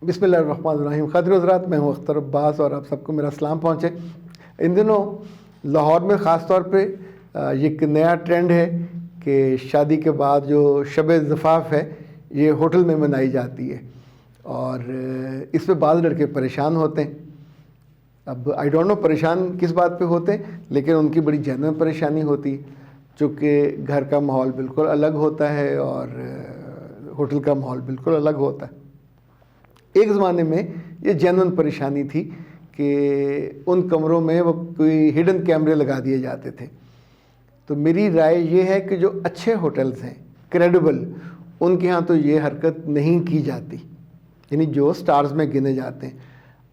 बिस्मिल्लाहिर्रहमानिर्रहीम। ख़ातिन हज़रात, मैं हूँ अख्तर अब्बास और आप सबको मेरा सलाम पहुँचे। इन दिनों लाहौर में ख़ास तौर पे ये एक नया ट्रेंड है कि शादी के बाद जो शब ज़फ़ाफ़ है ये होटल में मनाई जाती है और इस पे बाज़ लड़के परेशान होते हैं। अब आई डोंट नो परेशान किस बात पे होते हैं, लेकिन उनकी बड़ी जेन्युइन परेशानी होती है, चूँकि घर का माहौल बिल्कुल अलग होता है और होटल का माहौल बिल्कुल अलग होता है। एक ज़माने में ये जेन्युइन परेशानी थी कि उन कमरों में वो कोई हिडन कैमरे लगा दिए जाते थे। तो मेरी राय ये है कि जो अच्छे होटल्स हैं, क्रेडिबल, उनके यहाँ तो ये हरकत नहीं की जाती, यानी जो स्टार्स में गिने जाते हैं।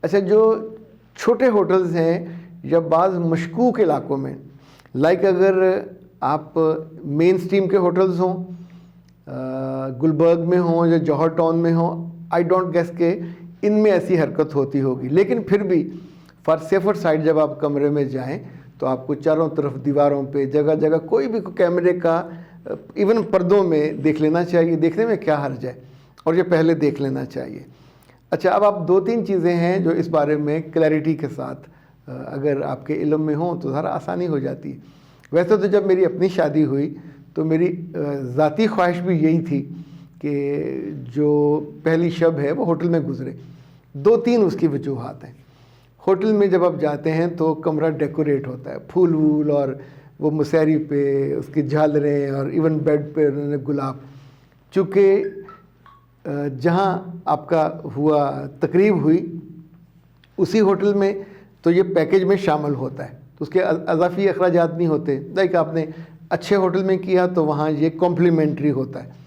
अच्छा, जो छोटे होटल्स हैं या बाज़ मशकूक इलाकों में, लाइक अगर आप मेन स्ट्रीम के होटल्स हों, गुलबर्ग में हों या जौहर टाउन में हों, आई डोंट गेस के इनमें ऐसी हरकत होती होगी। लेकिन फिर भी फॉर सेफर साइड जब आप कमरे में जाएं तो आपको चारों तरफ दीवारों पे जगह जगह कोई भी कैमरे का इवन पर्दों में देख लेना चाहिए। देखने में क्या हर्ज है, और ये पहले देख लेना चाहिए। अच्छा, अब आप दो तीन चीज़ें हैं जो इस बारे में क्लैरिटी के साथ अगर आपके इल्म में हों तो ज़रा आसानी हो जाती है। वैसे तो जब मेरी अपनी शादी हुई तो मेरी ज़ाती ख्वाहिश भी यही थी कि जो पहली शब है वो होटल में गुजरे। दो तीन उसकी वजूहात हैं। होटल में जब आप जाते हैं तो कमरा डेकोरेट होता है, फूल वूल और वो मुसहरी पे उसकी झालरें और इवन बेड पे उन्होंने गुलाब। चूँकि जहाँ आपका हुआ तकरीब हुई उसी होटल में तो ये पैकेज में शामिल होता है, तो उसके अज़ाफ़ी अखराजात नहीं होते। लाइक आपने अच्छे होटल में किया तो वहाँ ये कॉम्प्लीमेंट्री होता है।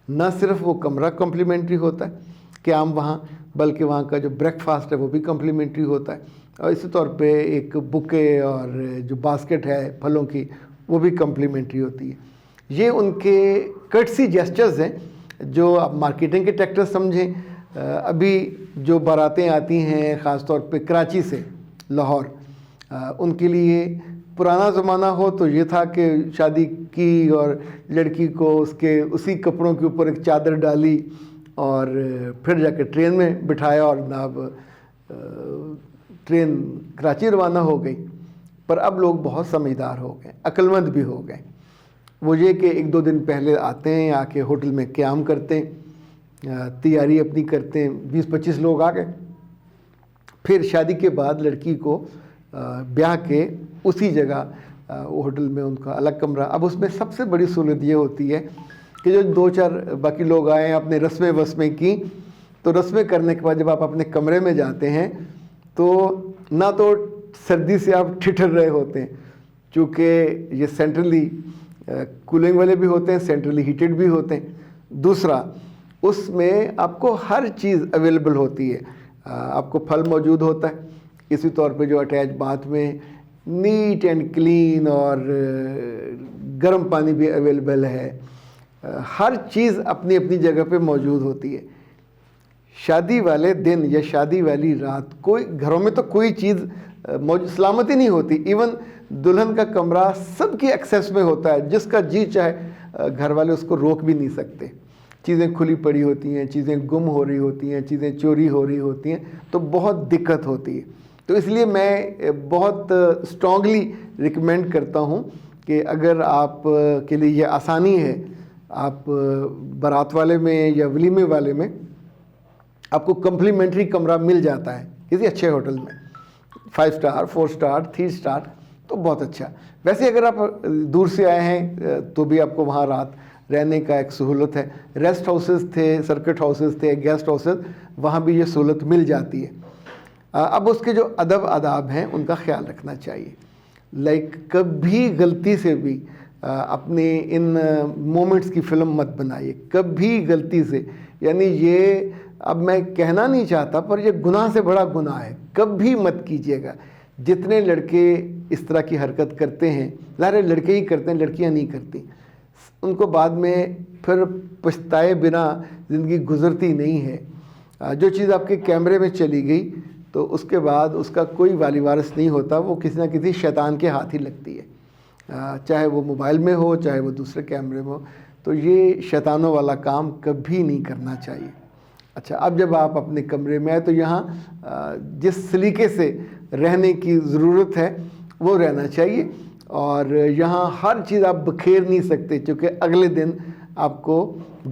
न सिर्फ वो कमरा कॉम्प्लीमेंट्री होता है कि आम वहाँ, बल्कि वहाँ का जो ब्रेकफास्ट है वो भी कॉम्प्लीमेंट्री होता है। और इसी तौर पे एक बुके और जो बास्केट है फलों की वो भी कॉम्प्लीमेंट्री होती है। ये उनके कर्टसी जेस्चर्स हैं जो आप मार्केटिंग के टैक्टिक्स समझें। अभी जो बारातें आती हैं ख़ास तौर पे कराची से लाहौर, उनके लिए पुराना ज़माना हो तो ये था कि शादी की और लड़की को उसके उसी कपड़ों के ऊपर एक चादर डाली और फिर जाकर ट्रेन में बिठाया और जनाब ट्रेन कराची रवाना हो गई। पर अब लोग बहुत समझदार हो गए, अक्लमंद भी हो गए। वो ये कि एक दो दिन पहले आते हैं, आके होटल में क़याम करते हैं, तैयारी अपनी करते हैं, 20-25 लोग आ गए। फिर शादी के बाद लड़की को ब्याह के उसी जगह होटल में उनका अलग कमरा। अब उसमें सबसे बड़ी सहूलियत ये होती है कि जो दो चार बाकी लोग आए, अपने रस्में वस्में की, तो रस्में करने के बाद जब आप अपने कमरे में जाते हैं तो ना तो सर्दी से आप ठिठुर रहे होते हैं, चूँकि ये सेंट्रली कूलिंग वाले भी होते हैं, सेंट्रली हीटेड भी होते हैं। दूसरा, उसमें आपको हर चीज़ अवेलेबल होती है। आपको फल मौजूद होता है, इसी तौर पे जो अटैच बाथ में नीट एंड क्लीन और गर्म पानी भी अवेलेबल है। हर चीज़ अपनी अपनी जगह पे मौजूद होती है। शादी वाले दिन या शादी वाली रात कोई घरों में तो कोई चीज़ सलामती नहीं होती। इवन दुल्हन का कमरा सबकी एक्सेस में होता है, जिसका जी चाहे घर वाले उसको रोक भी नहीं सकते। चीज़ें खुली पड़ी होती हैं, चीज़ें गुम हो रही होती हैं, चीज़ें चोरी हो रही होती हैं, तो बहुत दिक्कत होती है। तो इसलिए मैं बहुत स्ट्रॉन्गली रिकमेंड करता हूँ कि अगर आप के लिए ये आसानी है, आप बारात वाले में या वलीमे वाले में आपको कम्प्लीमेंट्री कमरा मिल जाता है किसी अच्छे होटल में, 5 स्टार, 4 स्टार, 3 स्टार, तो बहुत अच्छा। वैसे अगर आप दूर से आए हैं तो भी आपको वहाँ रात रहने का एक सहूलत है। रेस्ट हाउसेस थे, सर्किट हाउसेस थे, गेस्ट हाउसेस, वहाँ भी ये सहूलत मिल जाती है। अब उसके जो अदब आदाब हैं उनका ख्याल रखना चाहिए। लाइक कभी गलती से भी अपने इन मोमेंट्स की फ़िल्म मत बनाइए, कभी गलती से। यानी ये अब मैं कहना नहीं चाहता पर ये गुनाह से बड़ा गुनाह है, कभी मत कीजिएगा। जितने लड़के इस तरह की हरकत करते हैं, ज़ाहिर लड़के ही करते हैं, लड़कियां नहीं करती, उनको बाद में फिर पछताए बिना ज़िंदगी गुजरती नहीं है। जो चीज़ आपके कैमरे में चली गई तो उसके बाद उसका कोई वाली वारिस नहीं होता, वो किसी ना किसी शैतान के हाथ ही लगती है, चाहे वो मोबाइल में हो चाहे वो दूसरे कैमरे में हो। तो ये शैतानों वाला काम कभी नहीं करना चाहिए। اچھا، اب جب آپ اپنے کمرے میں آئے تو یہاں جس سلیقے سے رہنے کی ضرورت ہے وہ رہنا چاہیے، اور یہاں ہر چیز آپ بکھیر نہیں سکتے چونکہ اگلے دن آپ کو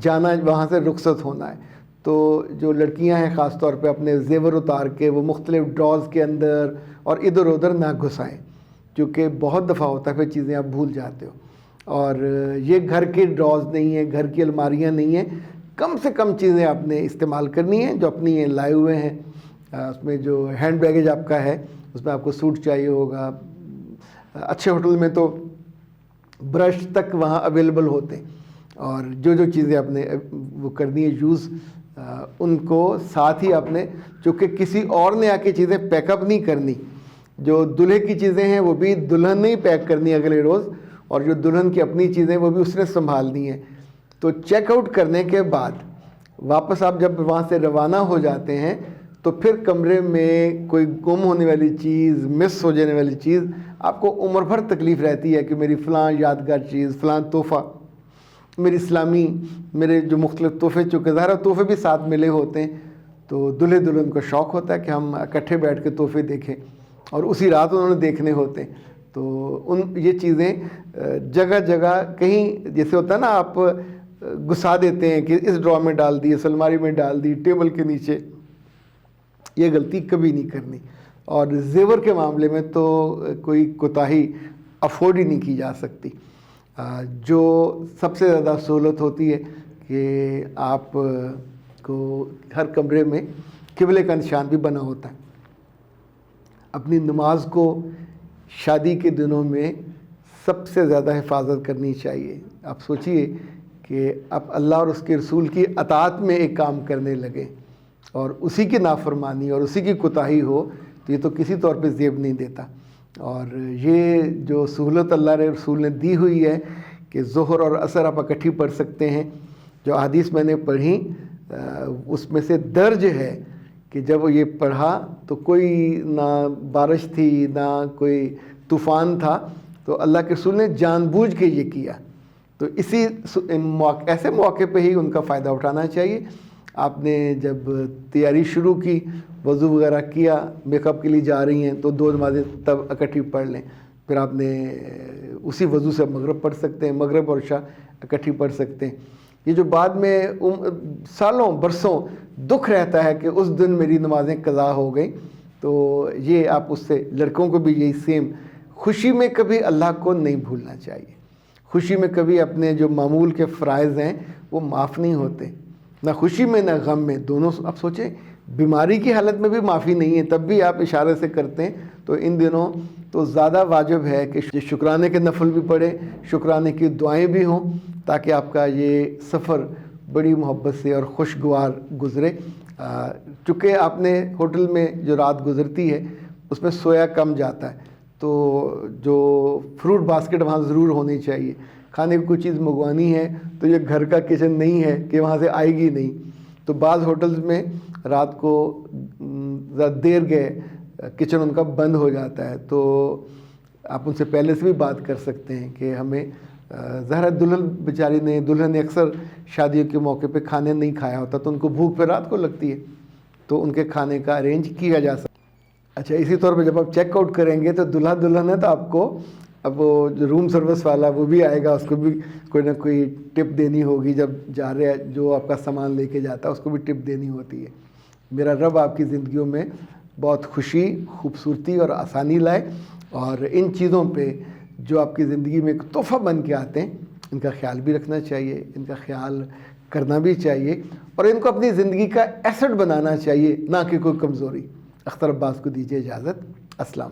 جانا، وہاں سے رخصت ہونا ہے۔ تو جو لڑکیاں ہیں خاص طور پہ اپنے زیور اتار کے وہ مختلف ڈراز کے اندر اور ادھر ادھر نہ گھسائیں، کیونکہ بہت دفعہ ہوتا ہے پھر چیزیں آپ بھول جاتے ہو۔ اور یہ گھر کے ڈراز نہیں ہیں، گھر کی الماریاں نہیں ہیں، کم سے کم چیزیں آپ نے استعمال کرنی ہیں جو اپنی لائے ہوئے ہیں۔ اس میں جو ہینڈ بیگیج آپ کا ہے اس میں آپ کو سوٹ چاہیے ہوگا، اچھے ہوٹل میں تو برش تک وہاں اویلیبل ہوتے ہیں، اور جو جو چیزیں آپ نے وہ کرنی ہے یوز، ان کو ساتھ ہی آپ نے، چونکہ کسی اور نے آ کے چیزیں پیک اپ نہیں کرنی، جو دلہے کی چیزیں ہیں وہ بھی دلہن نے ہی پیک کرنی اگلے روز، اور جو دلہن کی اپنی چیزیں وہ بھی اس نے سنبھالنی ہیں۔ تو چیک آؤٹ کرنے کے بعد واپس آپ جب وہاں سے روانہ ہو جاتے ہیں تو پھر کمرے میں کوئی گم ہونے والی چیز، مس ہو جانے والی چیز آپ کو عمر بھر تکلیف رہتی ہے کہ میری فلاں یادگار چیز، فلاں تحفہ، میری اسلامی، میرے جو مختلف تحفے، چونکہ ظاہر تحفے بھی ساتھ ملے ہوتے ہیں تو دلہے دلہن کو شوق ہوتا ہے کہ ہم اکٹھے بیٹھ کے تحفے دیکھیں، اور اسی رات انہوں نے دیکھنے ہوتے ہیں۔ تو یہ چیزیں جگہ جگہ کہیں جیسے ہوتا ہے نا، آپ گھسا دیتے ہیں کہ اس ڈرا میں ڈال دی، اس الماری میں ڈال دی، ٹیبل کے نیچے، یہ غلطی کبھی نہیں کرنی۔ اور زیور کے معاملے میں تو کوئی کوتاہی افورڈ ہی نہیں کی جا سکتی۔ جو سب سے زیادہ سہولت ہوتی ہے کہ آپ کو ہر کمرے میں قبلے کا نشان بھی بنا ہوتا ہے۔ اپنی نماز کو شادی کے دنوں میں سب سے زیادہ حفاظت کرنی چاہیے۔ آپ سوچئے کہ آپ اللہ اور اس کے رسول کی اطاعت میں ایک کام کرنے لگے اور اسی کی نافرمانی اور اسی کی کوتاہی ہو تو یہ تو کسی طور پہ زیب نہیں دیتا۔ اور یہ جو سہولت اللہ کے رسول نے دی ہوئی ہے کہ ظہر اور عصر آپ اکٹھی پڑھ سکتے ہیں، جو احادیث میں نے پڑھی اس میں سے درج ہے کہ جب وہ یہ پڑھا تو کوئی نہ بارش تھی نہ کوئی طوفان تھا، تو اللہ کے رسول نے جان بوجھ کے یہ کیا۔ تو ایسے موقع پہ ہی ان کا فائدہ اٹھانا چاہیے۔ آپ نے جب تیاری شروع کی، وضو وغیرہ کیا، میک اپ کے لیے جا رہی ہیں تو 2 نمازیں تب اکٹھی پڑھ لیں، پھر آپ نے اسی وضو سے مغرب پڑھ سکتے ہیں، مغرب اور عشاء اکٹھی پڑھ سکتے ہیں۔ یہ جو بعد میں سالوں برسوں دکھ رہتا ہے کہ اس دن میری نمازیں قضا ہو گئیں، تو یہ آپ اس سے، لڑکوں کو بھی یہی سیم، خوشی میں کبھی اللہ کو نہیں بھولنا چاہیے۔ خوشی میں کبھی اپنے جو معمول کے فرائض ہیں وہ معاف نہیں ہوتے، نہ خوشی میں نہ غم میں، دونوں۔ آپ سوچیں بیماری کی حالت میں بھی معافی نہیں ہے، تب بھی آپ اشارے سے کرتے ہیں، تو ان دنوں تو زیادہ واجب ہے کہ شکرانے کے نفل بھی پڑھیں، شکرانے کی دعائیں بھی ہوں، تاکہ آپ کا یہ سفر بڑی محبت سے اور خوشگوار گزرے۔ چونکہ آپ نے ہوٹل میں جو رات گزرتی ہے اس میں سویا کم جاتا ہے، تو جو فروٹ باسکٹ وہاں ضرور ہونی چاہیے۔ کھانے کو کوئی چیز منگوانی ہے تو یہ گھر کا کچن نہیں ہے کہ وہاں سے آئے گی نہیں، تو بعض ہوٹلز میں رات کو زیادہ دیر گئے کچن ان کا بند ہو جاتا ہے، تو آپ ان سے پہلے سے بھی بات کر سکتے ہیں کہ ہمیں ظاہر دلہن بیچاری نے، دلہن نے اکثر شادیوں کے موقع پہ کھانے نہیں کھایا ہوتا تو ان کو بھوک پہ رات کو لگتی ہے، تو ان کے کھانے کا ارینج کیا جا سکتا ہے۔ اچھا، اسی طور پہ جب آپ چیک آؤٹ کریں گے تو دلہا دلہن ہے تو آپ کو اب وہ جو روم سروس والا وہ بھی آئے گا، اس کو بھی کوئی نہ کوئی ٹپ دینی ہوگی، جب جا رہے ہیں جو آپ کا سامان لے کے جاتا ہے اس کو بھی ٹپ دینی ہوتی ہے۔ میرا رب آپ کی زندگیوں میں بہت خوشی، خوبصورتی اور آسانی لائے، اور ان چیزوں پہ جو آپ کی زندگی میں ایک تحفہ بن کے آتے ہیں ان کا خیال بھی رکھنا چاہیے، ان کا خیال کرنا بھی چاہیے، اور ان کو اپنی زندگی کا ایسٹ بنانا چاہیے، نہ کہ کوئی کمزوری۔ اختر عباس کو دیجیے اجازت۔ السلام۔